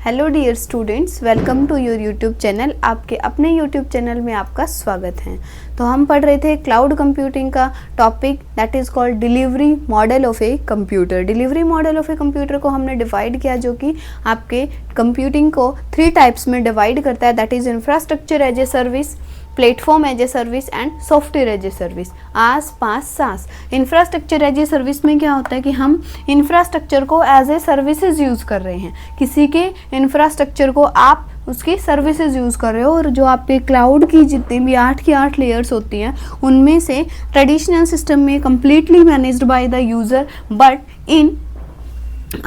Hello dear students, welcome to your YouTube channel. आपके अपने YouTube channel में आपका स्वागत है। तो हम पढ़ रहे थे क्लाउड कंप्यूटिंग का topic that is called delivery model of a computer. Delivery model of a computer को हमने डिवाइड किया, जो कि आपके कंप्यूटिंग को 3 टाइप्स में डिवाइड करता है, that is infrastructure as a service, platform as a service and software as a service. IaaS PaaS SaaS. Infrastructure as a service में क्या होता है कि हम इंफ्रास्ट्रक्चर को एज ए सर्विसेज यूज़ कर रहे हैं। किसी के इंफ्रास्ट्रक्चर को आप उसकी सर्विसेज यूज़ कर रहे हो, और जो आपके क्लाउड की जितनी भी 8 की 8 लेयर्स होती हैं उनमें से ट्रेडिशनल सिस्टम में completely managed by the user, but in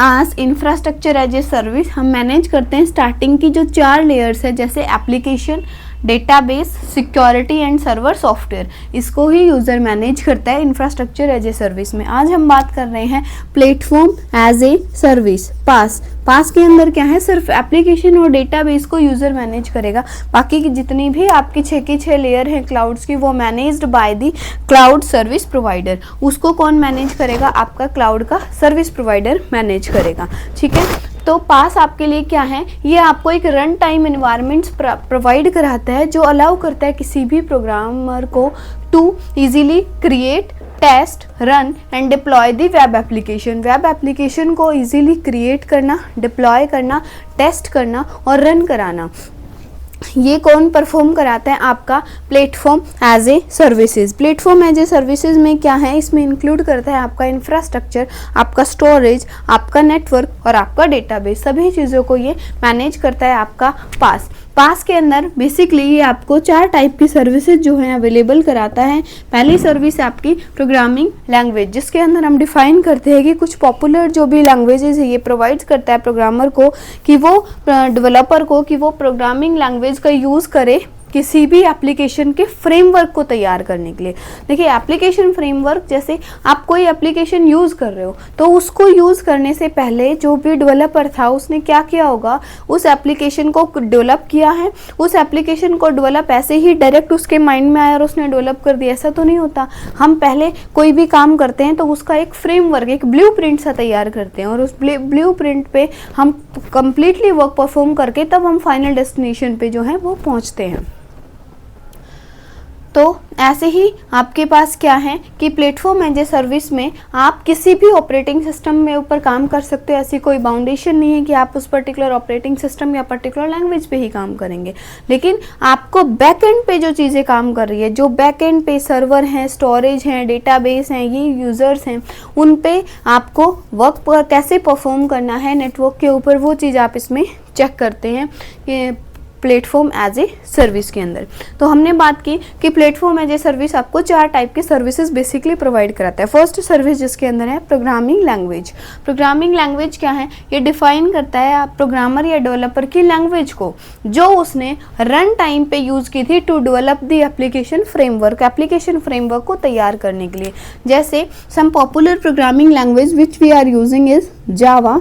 आज इंफ्रास्ट्रक्चर एज ए सर्विस हम मैनेज करते हैं स्टार्टिंग की जो 4 लेयर्स है, जैसे application, database, security and server software. इसको ही यूज़र मैनेज करता है इंफ्रास्ट्रक्चर एज ए सर्विस में। आज हम बात कर रहे हैं प्लेटफॉर्म एज ए सर्विस, पास। पास के अंदर क्या है, सिर्फ एप्लीकेशन और डेटाबेस को यूज़र मैनेज करेगा, बाकी की जितनी भी आपकी 6 की 6 लेयर हैं क्लाउड्स की, वो managed by the cloud service provider. उसको कौन मैनेज करेगा? आपका क्लाउड का सर्विस प्रोवाइडर मैनेज करेगा। ठीक है, तो पास आपके लिए क्या है, ये आपको एक रन टाइम एनवायरनमेंट्स प्रोवाइड कराता है, जो अलाउ करता है किसी भी प्रोग्रामर को to easily create, test, run and deploy the web application. Web application को इजीली क्रिएट करना, डिप्लॉय करना, टेस्ट करना और रन कराना, ये कौन परफॉर्म कराता है? आपका platform as a services. Platform as a services में क्या है, इसमें इंक्लूड करता है आपका इंफ्रास्ट्रक्चर, आपका स्टोरेज, आपका नेटवर्क और आपका डेटाबेस। सभी चीज़ों को ये मैनेज करता है आपका पास। पास के अंदर बेसिकली ये आपको 4 टाइप की सर्विसेज जो हैं अवेलेबल कराता है। पहली सर्विस है आपकी प्रोग्रामिंग लैंग्वेज, जिसके अंदर हम डिफाइन करते हैं कि कुछ पॉपुलर जो भी लैंग्वेजेस है ये प्रोवाइड करता है प्रोग्रामर को, कि वो डेवलपर को कि वो प्रोग्रामिंग लैंग्वेज का यूज़ करे किसी भी एप्लीकेशन के फ्रेमवर्क को तैयार करने के लिए। देखिए, एप्लीकेशन फ्रेमवर्क, जैसे आप कोई एप्लीकेशन यूज़ कर रहे हो तो उसको यूज़ करने से पहले जो भी डेवलपर था उसने क्या किया होगा, उस एप्लीकेशन को डेवलप किया है। उस एप्लीकेशन को डेवलप ऐसे ही डायरेक्ट उसके माइंड में आया और उसने डेवलप कर दिया, ऐसा तो नहीं होता। हम पहले कोई भी काम करते हैं तो उसका एक फ्रेमवर्क, एक ब्लूप्रिंट सा तैयार करते हैं, और उस ब्लूप्रिंट पे हम कंप्लीटली वर्क परफॉर्म करके तब हम फाइनल डेस्टिनेशन पे जो है वो पहुँचते हैं। तो ऐसे ही आपके पास क्या है कि प्लेटफॉर्म एज ए सर्विस में आप किसी भी ऑपरेटिंग सिस्टम में ऊपर काम कर सकते हो। ऐसी कोई बाउंडेशन नहीं है कि आप उस पर्टिकुलर ऑपरेटिंग सिस्टम या पर्टिकुलर लैंग्वेज पे ही काम करेंगे, लेकिन आपको बैक एंड पे जो चीज़ें काम कर रही है, जो बैक एंड पे सर्वर हैं, स्टोरेज हैं, डेटाबेस हैं, ये यूज़र्स हैं, उन पे आपको वर्क कैसे परफॉर्म करना है नेटवर्क के ऊपर, वो चीज़ आप इसमें चेक करते हैं प्लेटफॉर्म एज ए सर्विस के अंदर। तो हमने बात की कि प्लेटफॉर्म एज ए सर्विस आपको 4 टाइप के सर्विसेज बेसिकली प्रोवाइड कराता है। फर्स्ट सर्विस जिसके अंदर है प्रोग्रामिंग लैंग्वेज। प्रोग्रामिंग लैंग्वेज क्या है, ये डिफाइन करता है आप प्रोग्रामर या डेवलपर की लैंग्वेज को जो उसने रन टाइम पे यूज़ की थी to develop the application framework, application framework को तैयार करने के लिए। जैसे some popular programming language which we are using is Java,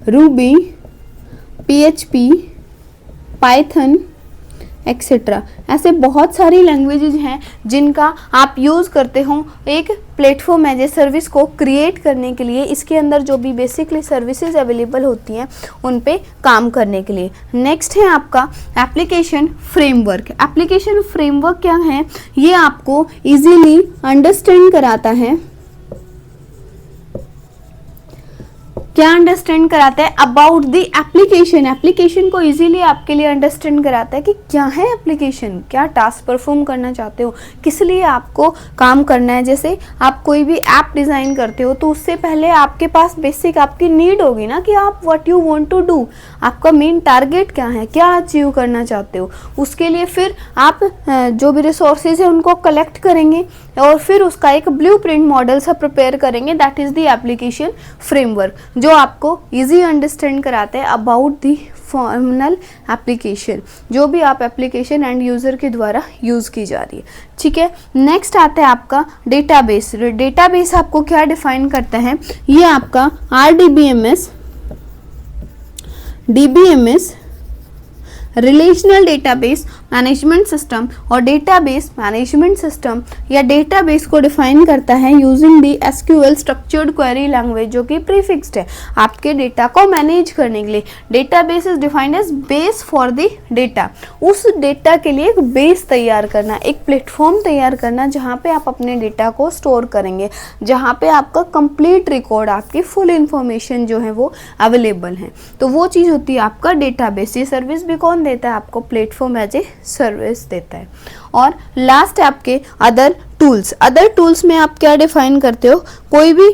Ruby, PHP, Python etcetera. ऐसे बहुत सारी लैंग्वेजेज हैं जिनका आप यूज़ करते हो एक प्लेटफॉर्म एज ए सर्विस को क्रिएट करने के लिए। इसके अंदर जो भी बेसिकली सर्विसेज अवेलेबल होती हैं उन पे काम करने के लिए। नेक्स्ट है आपका एप्लीकेशन फ्रेमवर्क। एप्लीकेशन फ्रेमवर्क क्या है, ये आपको इजीली अंडरस्टैंड कराता है, क्या अंडरस्टैंड कराता है, अबाउट द एप्लीकेशन। एप्लीकेशन को इजीली आपके लिए अंडरस्टैंड कराता है कि क्या है एप्लीकेशन, क्या टास्क परफॉर्म करना चाहते हो, किस लिए आपको काम करना है। जैसे आप कोई भी ऐप डिज़ाइन करते हो तो उससे पहले आपके पास बेसिक आपकी नीड होगी ना कि आप what you want to do, आपका मेन टारगेट क्या है, क्या अचीव करना चाहते हो। उसके लिए फिर आप जो भी रिसोर्सेज है उनको कलेक्ट करेंगे और फिर उसका एक ब्लूप्रिंट मॉडल सा प्रिपेयर करेंगे, that is the application framework, जो आपको इजी अंडरस्टैंड कराते हैं अबाउट दी फाइनल एप्लीकेशन, जो भी आप एप्लीकेशन एंड यूज़र के द्वारा यूज़ की जा रही है। ठीक है, नेक्स्ट आता है आपका डेटाबेस। डेटाबेस आपको क्या डिफाइन करता है, ये आपका RDBMS, DBMS, relational database, management system और डेटाबेस मैनेजमेंट सिस्टम या डेटाबेस को डिफाइन करता है using the SQL structured query language, जो कि प्रीफिक्स्ड है आपके डेटा को मैनेज करने के लिए। Database is defined as base for the data, उस डेटा के लिए एक बेस तैयार करना, एक प्लेटफॉर्म तैयार करना जहाँ पे आप अपने डेटा को स्टोर करेंगे, जहाँ पे आपका कंप्लीट रिकॉर्ड, आपकी फुल इंफॉर्मेशन जो है वो अवेलेबल है। तो वो चीज़ होती है आपका डेटाबेस। ये सर्विस भी कौन देता है आपको? प्लेटफॉर्म एज ए सर्विस देता है। और लास्ट है आपके अदर टूल्स। अदर टूल्स में आप क्या डिफाइन करते हो? कोई भी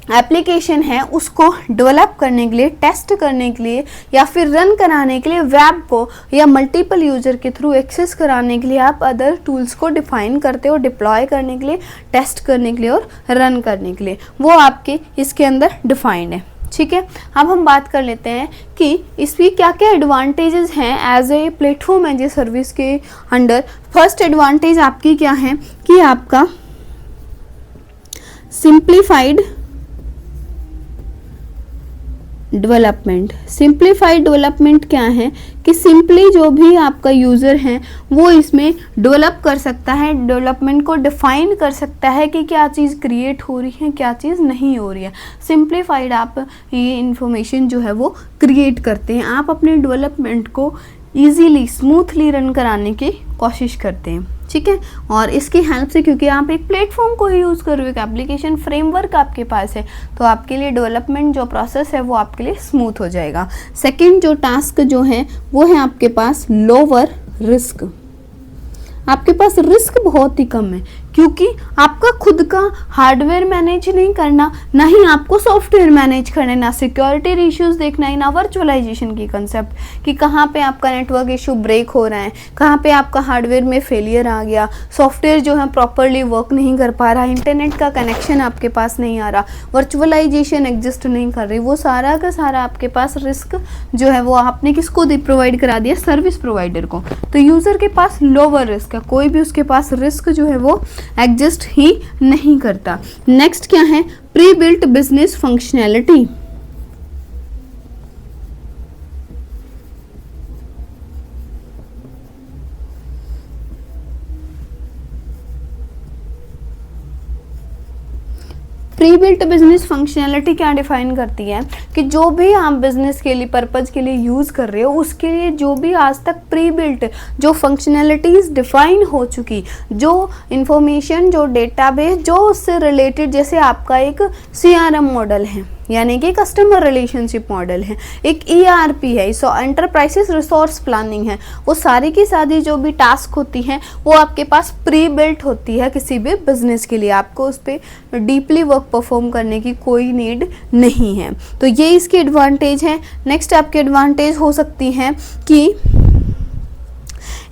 एप्लीकेशन है उसको डेवलप करने के लिए, टेस्ट करने के लिए या फिर रन कराने के लिए, वेब को या मल्टीपल यूजर के थ्रू एक्सेस कराने के लिए आप अदर टूल्स को डिफाइन करते हो, डिप्लॉय करने के लिए, टेस्ट करने के लिए और रन करने के लिए। वो आपके इसके अंदर डिफाइंड है। ठीक है, अब हम बात कर लेते हैं कि इसकी क्या क्या एडवांटेजेस हैं as a platform as a service के अंडर। फर्स्ट एडवांटेज आपकी क्या है कि आपका सिंप्लीफाइड डेवलपमेंट। सिंप्लीफाइड डेवलपमेंट क्या है कि सिंपली जो भी आपका यूज़र है वो इसमें डेवलप कर सकता है, डेवलपमेंट को डिफाइन कर सकता है कि क्या चीज़ क्रिएट हो रही है, क्या चीज़ नहीं हो रही है। सिंप्लीफाइड आप ये इंफॉर्मेशन जो है वो क्रिएट करते हैं, आप अपने डेवलपमेंट को ईजीली स्मूथली रन कराने की कोशिश करते हैं। ठीक है, और इसकी हेल्प से, क्योंकि आप एक प्लेटफॉर्म को यूज़ कर रहे हो, एक एप्लीकेशन फ्रेमवर्क आपके पास है, तो आपके लिए डेवलपमेंट जो प्रोसेस है वो आपके लिए स्मूथ हो जाएगा। सेकंड जो टास्क जो है वो है आपके पास लोअर रिस्क। आपके पास रिस्क बहुत ही कम है क्योंकि आपका खुद का हार्डवेयर मैनेज नहीं करना, ना ही आपको सॉफ्टवेयर मैनेज करना, ना सिक्योरिटी इश्यूज देखना है, ना वर्चुअलाइजेशन की कंसेप्ट कि कहाँ पे आपका नेटवर्क इशू ब्रेक हो रहा है, कहाँ पे आपका हार्डवेयर में फेलियर आ गया, सॉफ्टवेयर जो है प्रॉपरली वर्क नहीं कर पा रहा, इंटरनेट का कनेक्शन आपके पास नहीं आ रहा, वर्चुअलाइजेशन एग्जिस्ट नहीं कर रही। वो सारा का सारा आपके पास रिस्क जो है वो आपने किसको प्रोवाइड करा दिया? सर्विस प्रोवाइडर को। तो यूज़र के पास लोअर रिस्क है, कोई भी उसके पास रिस्क जो है वो एग्जिस्ट ही नहीं करता। नेक्स्ट क्या है? Pre built business functionality. Pre built business functionality क्या डिफाइन करती है कि जो भी आप बिजनेस के लिए पर्पज के लिए यूज़ कर रहे हो उसके लिए जो भी आज तक प्री बिल्ट जो फंक्शनैलिटीज़ डिफाइन हो चुकी, जो इंफॉर्मेशन, जो डेटाबेस, जो उससे रिलेटेड, जैसे आपका एक CRM मॉडल है यानी कि कस्टमर रिलेशनशिप मॉडल है, एक ERP है, सो एंटरप्राइजेस रिसोर्स प्लानिंग है, वो सारी की सारी जो भी टास्क होती हैं वो आपके पास प्री बिल्ट होती है किसी भी बिजनेस के लिए। आपको उस पर डीपली वर्क परफॉर्म करने की कोई नीड नहीं है। तो ये इसकी एडवांटेज है। नेक्स्ट आपकी एडवांटेज हो सकती है कि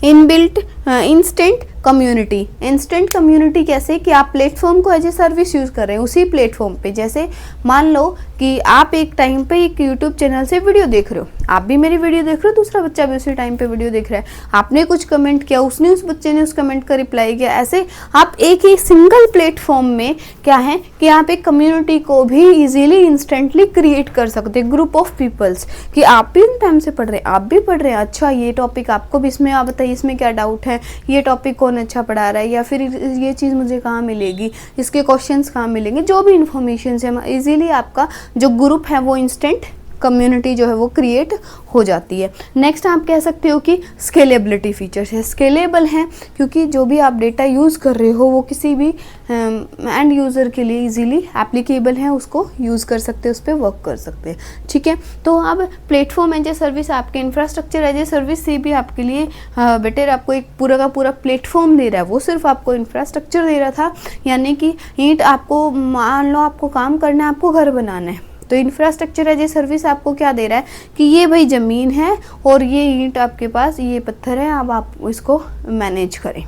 inbuilt instant community. Instant community कैसे कि आप प्लेटफॉर्म को एज ए सर्विस यूज़ कर रहे हैं उसी प्लेटफॉर्म पे। जैसे मान लो कि आप एक टाइम पे एक यूट्यूब चैनल से वीडियो देख रहे हो, आप भी मेरी वीडियो देख रहे हो, दूसरा बच्चा भी उसी टाइम पे वीडियो देख रहा है, आपने कुछ कमेंट किया, उसने उस बच्चे ने उस कमेंट का रिप्लाई किया। ऐसे आप एक ही सिंगल प्लेटफॉर्म में क्या है कि आप एक कम्युनिटी को भी ईजिली इंस्टेंटली क्रिएट कर सकते हैं, ग्रुप ऑफ पीपल्स, कि आप भी इन टाइम से पढ़ रहे हैं, आप भी पढ़ रहे हैं, अच्छा ये टॉपिक आपको भी इसमें, आप बताइए इसमें क्या डाउट है, ये टॉपिक कौन अच्छा पढ़ा रहा है, या फिर ये चीज़ मुझे कहाँ मिलेगी, इसके क्वेश्चंस कहाँ मिलेंगे, जो भी इन्फॉर्मेशन है इजीली आपका जो ग्रुप है वो इंस्टेंट कम्युनिटी जो है वो क्रिएट हो जाती है। नेक्स्ट आप कह सकते हो कि स्केलेबिलिटी फीचर्स है, स्केलेबल है क्योंकि जो भी आप डेटा यूज़ कर रहे हो वो किसी भी एंड यूज़र के लिए इजीली एप्लीकेबल है, उसको यूज़ कर सकते हैं, उस पर वर्क कर सकते हैं। ठीक है, तो अब प्लेटफॉर्म एज ए सर्विस आपके इंफ्रास्ट्रक्चर एज ए सर्विस से भी आपके लिए बेटर, आपको एक पूरा का पूरा प्लेटफॉर्म दे रहा है, वो सिर्फ आपको इंफ्रास्ट्रक्चर दे रहा था, यानी कि ईंट आपको, मान लो आपको काम करना है, आपको घर बनाना है, तो इंफ्रास्ट्रक्चर एज ए सर्विस आपको क्या दे रहा है कि ये भाई ज़मीन है और ये ईंट आपके पास, ये पत्थर है, अब आप इसको मैनेज करें।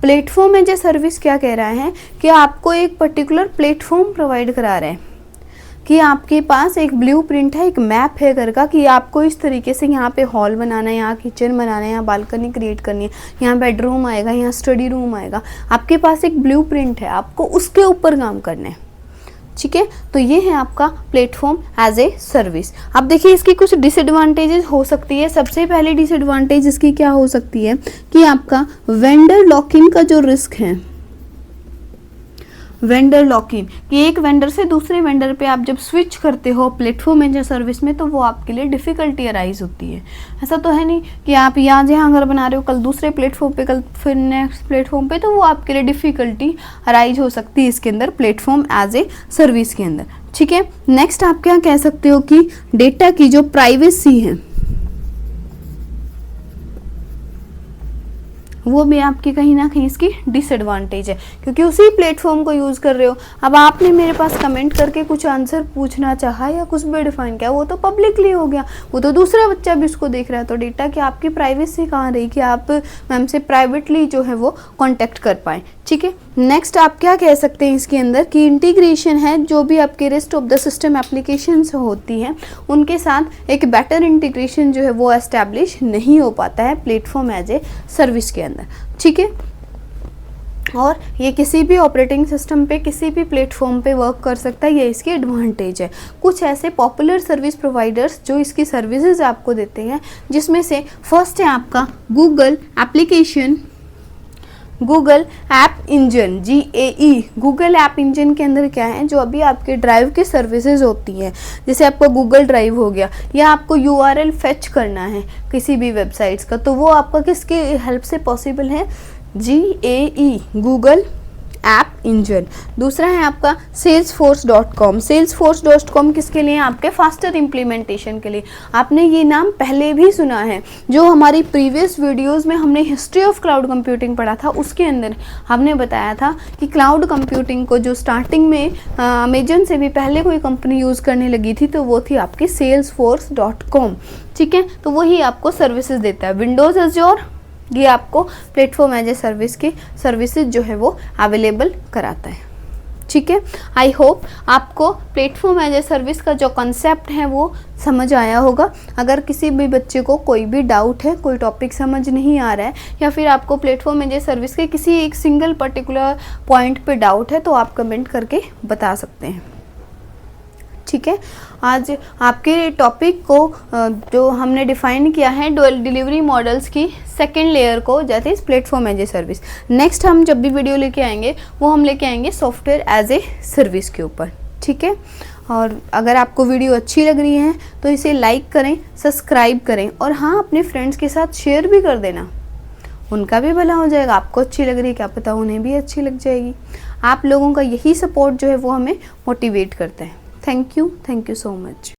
प्लेटफॉर्म एज ए सर्विस क्या कह रहा है कि आपको एक पर्टिकुलर प्लेटफॉर्म प्रोवाइड करा रहा है कि आपके पास एक ब्लूप्रिंट है, एक मैप है घर का, कि आपको इस तरीके से यहाँ पे हॉल बनाना है, यहाँ किचन बनाना है, यहाँ बालकनी क्रिएट करनी है, यहाँ बेडरूम आएगा, यहाँ स्टडी रूम आएगा, आपके पास एक ब्लूप्रिंट है, आपको उसके ऊपर काम करना है। ठीक है, तो ये है आपका प्लेटफॉर्म एज ए सर्विस। अब देखिए इसकी कुछ डिसएडवांटेजेस हो सकती है। सबसे पहले डिसएडवांटेज इसकी क्या हो सकती है कि आपका वेंडर लॉक-इन का जो रिस्क है, वेंडर लॉक-इन, कि एक वेंडर से दूसरे वेंडर पे आप जब स्विच करते हो प्लेटफॉर्म एज ए सर्विस में, तो वो आपके लिए डिफ़िकल्टी अराइज होती है। ऐसा तो है नहीं कि आप यहाँ घर बना रहे हो, कल दूसरे प्लेटफॉर्म पे, कल फिर नेक्स्ट प्लेटफॉर्म पे, तो वो आपके लिए डिफ़िकल्टी अराइज हो सकती है इसके अंदर, प्लेटफॉर्म एज ए सर्विस के अंदर। ठीक है, नेक्स्ट आप क्या कह सकते हो कि डेटा की जो प्राइवेसी है वो भी आपकी कहीं ना कहीं इसकी डिसएडवांटेज है, क्योंकि उसी प्लेटफॉर्म को यूज़ कर रहे हो। अब आपने मेरे पास कमेंट करके कुछ आंसर पूछना चाहा या कुछ भी डिफाइन किया, वो तो पब्लिकली हो गया, वो तो दूसरा बच्चा भी उसको देख रहा है, तो डेटा की आपकी प्राइवेसी कहाँ रही कि आप मैम से प्राइवेटली जो है वो कॉन्टेक्ट कर पाएँ। ठीक है, नेक्स्ट आप क्या कह सकते हैं इसके अंदर कि इंटीग्रेशन है, जो भी आपके rest of the system applications होती हैं उनके साथ एक बेटर इंटीग्रेशन जो है वो एस्टैब्लिश नहीं हो पाता है प्लेटफॉर्म एज ए सर्विस के अंदर। ठीक है, और ये किसी भी ऑपरेटिंग सिस्टम पे, किसी भी प्लेटफॉर्म पे वर्क कर सकता है, ये इसकी एडवांटेज है। कुछ ऐसे पॉपुलर सर्विस प्रोवाइडर्स जो इसकी सर्विसेज आपको देते हैं, जिसमें से फर्स्ट है आपका Google application, Google app engine, GAE। Google app engine के अंदर क्या है, जो अभी आपके ड्राइव की सर्विसेज होती हैं, जैसे आपका गूगल ड्राइव हो गया, या आपको URL फेच करना है किसी भी वेबसाइट्स का, तो वो आपका किसके हेल्प से पॉसिबल है, GAE, गूगल ऐप इंजन। दूसरा है आपका salesforce.com। salesforce.com किसके लिए, आपके फास्टर इम्प्लीमेंटेशन के लिए। आपने ये नाम पहले भी सुना है, जो हमारी प्रीवियस वीडियोस में हमने हिस्ट्री ऑफ क्लाउड कंप्यूटिंग पढ़ा था, उसके अंदर हमने बताया था कि क्लाउड कंप्यूटिंग को जो स्टार्टिंग में अमेजन से भी पहले कोई कंपनी यूज़ करने लगी थी, तो वो थी आपकी salesforce.com। ठीक है, तो वही आपको सर्विसेज देता है। विंडोज़ एज़्योर ये आपको प्लेटफॉर्म एज ए सर्विस की सर्विसेज जो है वो अवेलेबल कराता है। ठीक है, आई होप आपको प्लेटफॉर्म एज ए सर्विस का जो कॉन्सेप्ट है वो समझ आया होगा। अगर किसी भी बच्चे को कोई भी डाउट है, कोई टॉपिक समझ नहीं आ रहा है, या फिर आपको प्लेटफॉर्म एज ए सर्विस के किसी एक सिंगल पर्टिकुलर पॉइंट पे डाउट है, तो आप कमेंट करके बता सकते हैं। ठीक है, आज आपके टॉपिक को जो हमने डिफाइन किया है डिलीवरी मॉडल्स की सेकेंड लेयर को, that is platform as a service. Next हम जब भी वीडियो लेके आएंगे वो हम लेके आएंगे सॉफ्टवेयर एज ए सर्विस के ऊपर। ठीक है, और अगर आपको वीडियो अच्छी लग रही है तो इसे लाइक करें, सब्सक्राइब करें, और हाँ, अपने फ्रेंड्स के साथ शेयर भी कर देना, उनका भी भला हो जाएगा। आपको अच्छी लग रही है, क्या पता उन्हें भी अच्छी लग जाएगी। आप लोगों का यही सपोर्ट जो है वो हमें मोटिवेट करता है। Thank you so much.